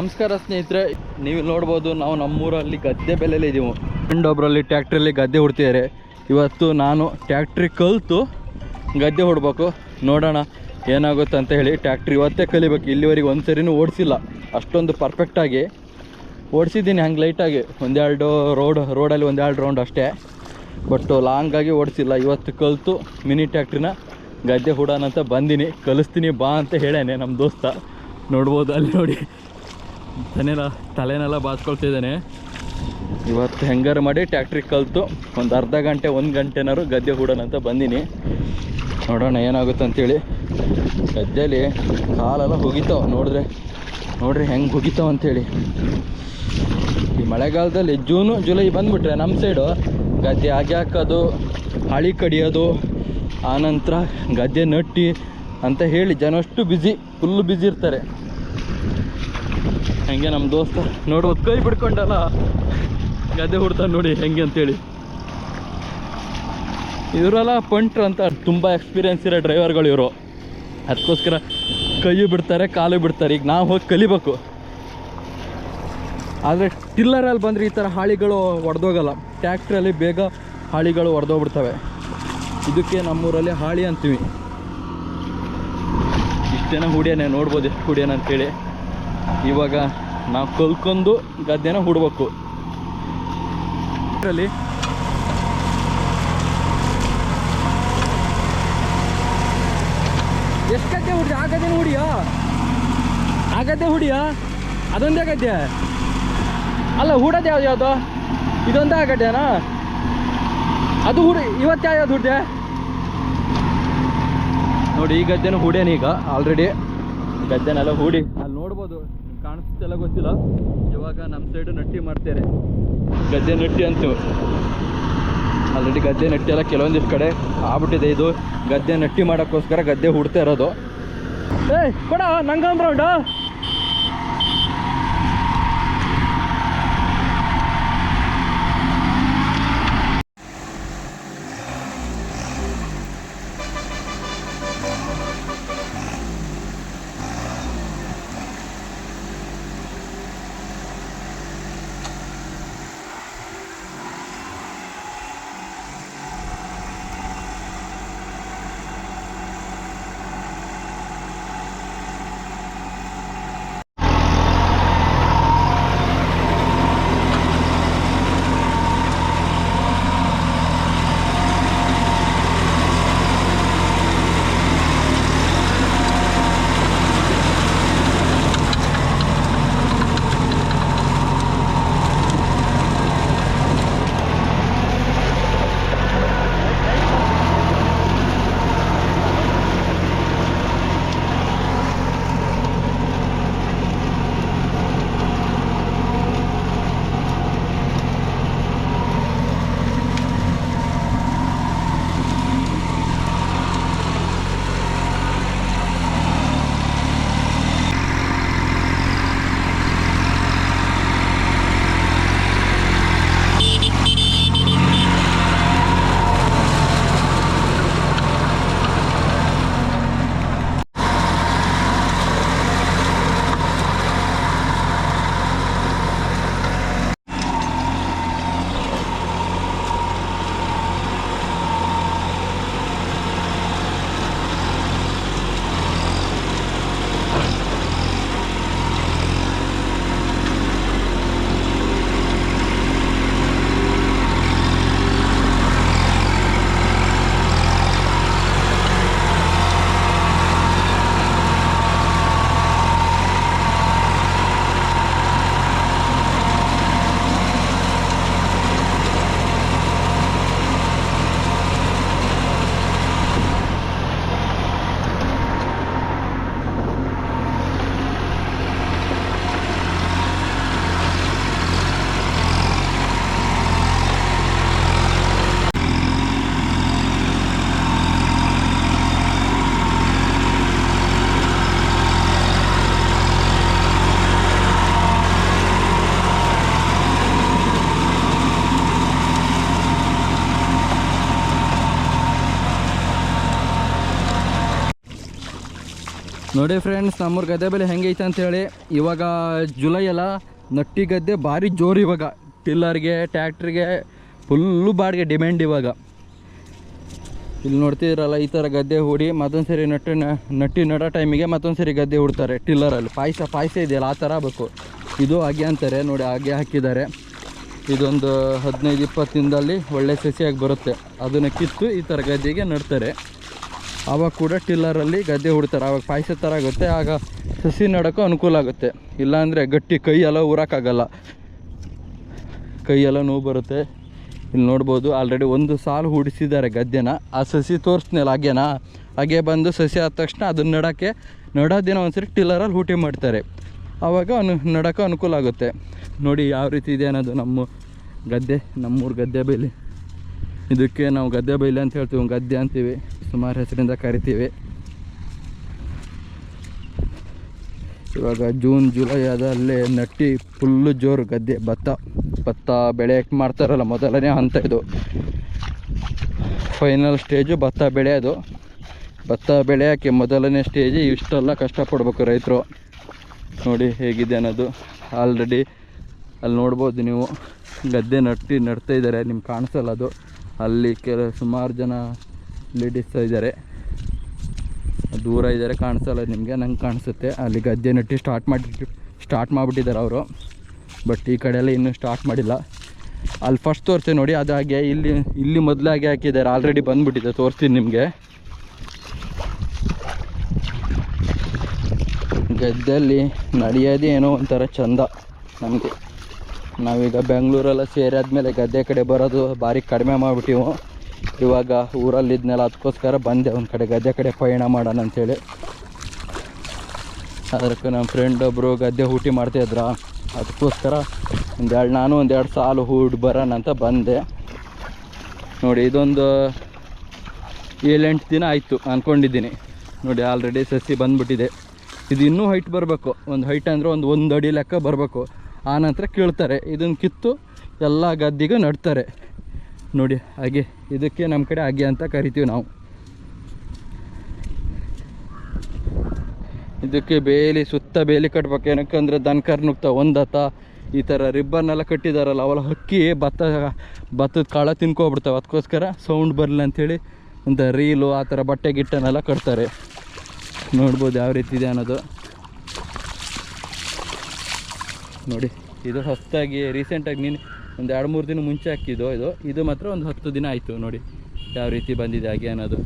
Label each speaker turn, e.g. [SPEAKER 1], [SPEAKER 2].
[SPEAKER 1] ನಮಸ್ಕಾರ ಸ್ನೇಹಿತರೆ, ನೀವು ನೋಡ್ಬೋದು ನಾವು ನಮ್ಮೂರಲ್ಲಿ ಗದ್ದೆ ಬೆಲೆಯಲ್ಲಿ ಇದ್ದೀವಿ. ಒಬ್ಬರಲ್ಲಿ ಟ್ಯಾಕ್ಟ್ರಲ್ಲಿ ಗದ್ದೆ ಹೊಡ್ತಿದ್ದಾರೆ. ಇವತ್ತು ನಾನು ಟ್ಯಾಕ್ಟ್ರಿ ಕಲಿತು ಗದ್ದೆ ಹೊಡ್ಬೇಕು, ನೋಡೋಣ ಏನಾಗುತ್ತೆ ಅಂತ ಹೇಳಿ. ಟ್ಯಾಕ್ಟ್ರಿ ಇವತ್ತೇ ಕಲಿಬೇಕು. ಇಲ್ಲಿವರೆಗೆ ಒಂದು ಸರಿನೂ ಓಡಿಸಿಲ್ಲ, ಅಷ್ಟೊಂದು ಪರ್ಫೆಕ್ಟಾಗಿ ಓಡಿಸಿದ್ದೀನಿ. ಹಂಗೆ ಲೈಟಾಗಿ ಒಂದೆರಡು ರೋಡಲ್ಲಿ ಒಂದೆರಡು ರೌಂಡ್ ಅಷ್ಟೇ, ಬಟ್ ಲಾಂಗಾಗಿ ಓಡಿಸಿಲ್ಲ. ಇವತ್ತು ಕಲಿತು ಮಿನಿ ಟ್ಯಾಕ್ಟ್ರಿನ ಗದ್ದೆ ಹೊಡೋಣ ಅಂತ ಬಂದೀನಿ. ಕಲಿಸ್ತೀನಿ ಬಾ ಅಂತ ಹೇಳೇನೆ ನಮ್ಮ ದೋಸ್ತ. ನೋಡ್ಬೋದು ಅಲ್ಲಿ ನೋಡಿ, ತಲೆನೆಲ್ಲ ಬಾಚ್ಕೊಳ್ತಿದ್ದಾನೆ. ಇವತ್ತು ಹೆಂಗಾರು ಮಾಡಿ ಟ್ಯಾಕ್ಟ್ರಿ ಕಲಿತು ಒಂದು ಅರ್ಧ ಗಂಟೆ 1 ಗಂಟೆನಾರು ಗದ್ದೆ ಹೂಡೋಣ ಅಂತ ಬಂದೀನಿ. ನೋಡೋಣ ಏನಾಗುತ್ತೆ ಅಂತೇಳಿ. ಗದ್ದೆಯಲ್ಲಿ ಕಾಲೆಲ್ಲ ಹೋಗಿತಾವ, ನೋಡ್ರಿ ಹೆಂಗೆ ಹೋಗಿತಾವ ಅಂಥೇಳಿ. ಈ ಮಳೆಗಾಲದಲ್ಲಿ ಜೂನು ಜುಲೈ ಬಂದುಬಿಟ್ರೆ ನಮ್ಮ ಸೈಡು ಗದ್ದೆ ಹಾಗೆ ಹಾಕೋದು, ಹಳಿ ಕಡಿಯೋದು, ಆನಂತರ ಗದ್ದೆ ನಟ್ಟಿ ಅಂತ ಹೇಳಿ ಜನ ಅಷ್ಟು ಫುಲ್ಲು ಬ್ಯುಸಿ ಇರ್ತಾರೆ. ಹೆಂಗೆ ನಮ್ಮ ದೋಸ್ತ ನೋಡ್ಬೋದು, ಕೈ ಬಿಡ್ಕೊಂಡಲ್ಲ ಗದ್ದೆ ಹುಡ್ತಾನೆ ನೋಡಿ ಹೆಂಗೆ ಅಂತೇಳಿ. ಇವರೆಲ್ಲ ಪಂಟ್ರು ಅಂತ, ತುಂಬ ಎಕ್ಸ್ಪೀರಿಯೆನ್ಸ್ ಇರೋ ಡ್ರೈವರ್ಗಳು ಇವರು. ಅದಕ್ಕೋಸ್ಕರ ಕೈಯು ಬಿಡ್ತಾರೆ, ಕಾಲು ಬಿಡ್ತಾರೆ. ಈಗ ನಾವು ಹೋಗಿ ಕಲಿಬೇಕು. ಆದರೆ ಟಿಲ್ಲರಲ್ಲಿ ಬಂದರೆ ಈ ಥರ ಹಾಳಿಗಳು ಒಡೆದೋಗಲ್ಲ. ಟ್ಯಾಕ್ಟ್ರಲ್ಲಿ ಬೇಗ ಹಾಳಿಗಳು ಒಡೆದೋಗ್ಬಿಡ್ತವೆ. ಇದಕ್ಕೆ ನಮ್ಮೂರಲ್ಲಿ ಹಾಳಿ ಅಂತೀವಿ. ಇಷ್ಟೇನ ಹುಡಿಯಾನೆ, ನೋಡ್ಬೋದು ಎಷ್ಟು ಹುಡಿಯಾನ ಅಂತೇಳಿ. ಇವಾಗ ನಾವು ಕಲ್ಕೊಂಡು ಗದ್ದೆನ ಹುಡ್ಬೇಕು. ಇದರಲ್ಲಿ ಎಷ್ಟು ಗದ್ದೆ ಹುಡಿ? ಆ ಗದ್ದೆನ ಹುಡಿಯೋ, ಆ ಗದ್ದೆ ಹುಡಿಯೋ, ಅದೊಂದೇ ಗದ್ದೆ ಅಲ್ಲ. ಹೂಡೋದು ಯಾವುದು? ಇದೊಂದೇ ಗದ್ದೆನಾ? ಅದು ಹುಡಿ ಇವತ್ತು ಯಾವ್ದು ಹುಡ್ದೆ ನೋಡಿ. ಈ ಗದ್ದೆನೂ ಹೂಡ್ಯಾನ ಈಗ ಆಲ್ರೆಡಿ. ಗದ್ದೆನೆಲ್ಲ ಹೂಡಿ ಅಲ್ಲಿ ನೋಡ್ಬೋದು, ಕಾಣಿಸ್ತೆಲ್ಲ ಗೊತ್ತಿಲ್ಲ. ಇವಾಗ ನಮ್ಮ ಸೈಡು ನಟ್ಟಿ ಮಾಡ್ತಾರೆ, ಗದ್ದೆ ನಟ್ಟಿ ಅಂತೀವಿ. ಆಲ್ರೆಡಿ ಗದ್ದೆ ನಟ್ಟಿ ಎಲ್ಲ ಕೆಲವೊಂದಿಷ್ಟು ಕಡೆ ಆಗ್ಬಿಟ್ಟಿದೆ. ಇದು ಗದ್ದೆ ನಟ್ಟಿ ಮಾಡೋಕ್ಕೋಸ್ಕರ ಗದ್ದೆ ಹುಡ್ತಾ ಇರೋದು. ಕೊಡ ನಂಗೊಂದು ರೌಂಡು. ನೋಡಿ ಫ್ರೆಂಡ್ಸ್, ನಮ್ಮೂರು ಗದ್ದೆ ಬೆಲೆ ಹೆಂಗೈತೆ ಅಂತೇಳಿ. ಇವಾಗ ಜುಲೈ ಎಲ್ಲ ನಟ್ಟಿ ಗದ್ದೆ ಭಾರಿ ಜೋರು. ಇವಾಗ ಟಿಲ್ಲರ್ಗೆ ಟ್ಯಾಕ್ಟ್ರಿಗೆ ಫುಲ್ಲು ಬಾಡಿಗೆ ಡಿಮ್ಯಾಂಡ್. ಇವಾಗ ಇಲ್ಲಿ ನೋಡ್ತಿದ್ರಲ್ಲ, ಈ ಥರ ಗದ್ದೆ ಹೂಡಿ ಮತ್ತೊಂದು ಸರಿ ನಟ್ಟಿ ನಡೋ ಟೈಮಿಗೆ ಮತ್ತೊಂದು ಸರಿ ಗದ್ದೆ ಹೂಡ್ತಾರೆ ಟಿಲ್ಲರಲ್ಲಿ. ಪಾಯಸ ಇದೆಯಲ್ಲ ಆ ಥರ ಬೇಕು. ಇದು ಹಾಗೆ ಅಂತಾರೆ ನೋಡಿ, ಹಾಗೆ ಹಾಕಿದ್ದಾರೆ. ಇದೊಂದು 15-20 ದಿನದಲ್ಲಿ ಒಳ್ಳೆ ಸಸಿಯಾಗಿ ಬರುತ್ತೆ. ಅದನ್ನು ಕಿತ್ತು ಈ ಥರ ಗದ್ದೆಗೆ ನಡ್ತಾರೆ. ಆವಾಗ ಕೂಡ ಟಿಲ್ಲರಲ್ಲಿ ಗದ್ದೆ ಹೂಡ್ತಾರೆ. ಆವಾಗ ಪಾಯಸ ಥರ ಆಗುತ್ತೆ. ಆಗ ಸಸಿ ನಡೋಕ್ಕೂ ಅನುಕೂಲ ಆಗುತ್ತೆ. ಇಲ್ಲಾಂದರೆ ಗಟ್ಟಿ ಕೈಯೆಲ್ಲ ಊರೋಕ್ಕಾಗಲ್ಲ, ಕೈಯೆಲ್ಲ ನೋವು ಬರುತ್ತೆ. ಇಲ್ಲಿ ನೋಡ್ಬೋದು, ಆಲ್ರೆಡಿ ಒಂದು ಸಾಲು ಹೂಡಿಸಿದ್ದಾರೆ ಗದ್ದೆನ. ಆ ಸಸಿ ತೋರಿಸ್ನಲ್ಲ ಹಾಗೆ ಬಂದು ಸಸಿ ಆದ ತಕ್ಷಣ ಅದನ್ನು ನಡೋ ದಿನ ಒಂದ್ಸರಿ ಟಿಲ್ಲರಲ್ಲಿ ಹೂಟಿ ಮಾಡ್ತಾರೆ. ಆವಾಗ ನಡೋಕ್ಕೂ ಅನುಕೂಲ ಆಗುತ್ತೆ. ನೋಡಿ ಯಾವ ರೀತಿ ಇದೆ ಅನ್ನೋದು ನಮ್ಮ ಗದ್ದೆ, ನಮ್ಮೂರು ಗದ್ದೆ ಬೈಲಿ. ಇದಕ್ಕೆ ನಾವು ಗದ್ದೆ ಬೈಲಿ ಅಂತ ಹೇಳ್ತೀವಿ, ಗದ್ದೆ ಅಂತೀವಿ, ಸುಮಾರು ಹೆಸರಿಂದ ಕರಿತೀವಿ. ಇವಾಗ ಜೂನ್ ಜುಲೈ ಅದಲ್ಲೇ ನಟ್ಟಿ ಫುಲ್ಲು ಜೋರು ಗದ್ದೆ. ಭತ್ತ ಬೆಳೆಯೋಕ್ಕೆ ಮಾಡ್ತಾರಲ್ಲ, ಮೊದಲನೇ ಹಂತ ಇದು. ಫೈನಲ್ ಸ್ಟೇಜು ಭತ್ತ ಬೆಳೆಯೋದು. ಭತ್ತ ಬೆಳೆಯೋಕ್ಕೆ ಮೊದಲನೇ ಸ್ಟೇಜ್. ಇಷ್ಟೆಲ್ಲ ಕಷ್ಟಪಡ್ಬೇಕು ರೈತರು. ನೋಡಿ ಹೇಗಿದೆ ಅನ್ನೋದು. ಆಲ್ರೆಡಿ ಅಲ್ಲಿ ನೋಡ್ಬೋದು ನೀವು, ಗದ್ದೆ ನಡ್ತಾ ಇದ್ದಾರೆ. ನಿಮ್ಗೆ ಕಾಣಿಸಲ್ಲ ಅದು. ಅಲ್ಲಿ ಸುಮಾರು ಜನ ಲೇಡೀಸ್ ಇದ್ದಾರೆ, ದೂರ ಇದ್ದಾರೆ, ಕಾಣಿಸಲ್ಲ ನಿಮಗೆ. ನಂಗೆ ಕಾಣಿಸುತ್ತೆ. ಅಲ್ಲಿ ಗದ್ದೆ ನಟ್ಟಿ ಸ್ಟಾರ್ಟ್ ಮಾಡಿಬಿಟ್ಟಿದ್ದಾರೆ ಅವರು. ಬಟ್ ಈ ಕಡೆ ಎಲ್ಲ ಇನ್ನೂ ಸ್ಟಾರ್ಟ್ ಮಾಡಿಲ್ಲ. ಅಲ್ಲಿ ಫಸ್ಟ್ ತೋರಿಸ್ತೀನಿ ನೋಡಿ, ಅದು ಹಾಗೆ ಇಲ್ಲಿ ಮೊದಲಾಗೆ ಹಾಕಿದ್ದಾರೆ. ಆಲ್ರೆಡಿ ಬಂದುಬಿಟ್ಟಿದೆ, ತೋರಿಸ್ತೀನಿ ನಿಮಗೆ. ಗದ್ದೆಯಲ್ಲಿ ನಡೆಯೋದೇ ಏನೋ ಒಂಥರ ಚಂದ ನಮಗೆ. ನಾವೀಗ ಬೆಂಗಳೂರೆಲ್ಲ ಸೇರಾದ್ಮೇಲೆ ಗದ್ದೆ ಕಡೆ ಬರೋದು ಭಾರಿ ಕಡಿಮೆ ಮಾಡಿಬಿಟ್ಟಿವು. ಇವಾಗ ಊರಲ್ಲಿದ್ನೆಲ್ಲ ಅದಕ್ಕೋಸ್ಕರ ಬಂದೆ ಒಂದು ಕಡೆ ಗದ್ದೆ ಕಡೆ ಪಯಣ ಮಾಡೋಣ ಅಂಥೇಳಿ. ಅದಕ್ಕೆ ನಮ್ಮ ಫ್ರೆಂಡ್ ಒಬ್ಬರು ಗದ್ದೆ ಹೂಟಿ ಮಾಡ್ತಾಯಿದ್ರ, ಅದಕ್ಕೋಸ್ಕರ ನಾನು ಒಂದೆರಡು ಸಾಲು ಹೂಡಿ ಬರೋಣ ಅಂತ ಬಂದೆ. ನೋಡಿ, ಇದೊಂದು 7-8 ದಿನ ಆಯಿತು ಅಂದ್ಕೊಂಡಿದ್ದೀನಿ. ನೋಡಿ ಆಲ್ರೆಡಿ ಸಸಿ ಬಂದುಬಿಟ್ಟಿದೆ. ಇದು ಇನ್ನೂ ಹೈಟ್ ಬರಬೇಕು. ಒಂದು ಹೈಟ್ ಅಂದರೆ ಒಂದು ಅಡಿ ಲೆಕ್ಕ ಬರಬೇಕು. ಆನಂತರ ಕೀಳ್ತಾರೆ. ಇದನ್ನು ಕಿತ್ತು ಎಲ್ಲ ಗದ್ದಿಗೂ ನಡ್ತಾರೆ. ನೋಡಿ ಹಾಗೆ, ಇದಕ್ಕೆ ನಮ್ಮ ಕಡೆ ಹಾಗೆ ಅಂತ ಕರಿತೀವಿ ನಾವು. ಇದಕ್ಕೆ ಸುತ್ತ ಬೇಲಿ ಕಟ್ಬೇಕು. ಏನಕ್ಕಂದರೆ ದನಕರು ನುಗ್ತಾವೆ, ಒಂದತ್ತ ಈ ಥರ ರಿಬ್ಬನ್ನೆಲ್ಲ ಕಟ್ಟಿದಾರಲ್ಲ, ಅವೆಲ್ಲ ಹಕ್ಕಿ ಭತ್ತದ ಕಾಳ ತಿನ್ಕೊಬಿಡ್ತಾವೆ. ಅದಕ್ಕೋಸ್ಕರ ಸೌಂಡ್ ಬರಲ್ಲ ಅಂಥೇಳಿ ಒಂದು ರೀಲು ಆ ಥರ ಬಟ್ಟೆ ಗಿಟ್ಟನ್ನೆಲ್ಲ ಕಟ್ತಾರೆ. ನೋಡ್ಬೋದು ಯಾವ ರೀತಿ ಇದೆ ಅನ್ನೋದು. ನೋಡಿ, ಇದು ಹೊಸದಾಗಿ ರೀಸೆಂಟಾಗಿ ಒಂದು 2-3 ದಿನ ಮುಂಚೆ ಹಾಕಿದ್ದು ಇದು ಮಾತ್ರ ಒಂದು 10 ದಿನ ಆಯಿತು. ನೋಡಿ ಯಾವ ರೀತಿ ಬಂದಿದೆ ಹಾಗೆ ಅನ್ನೋದು.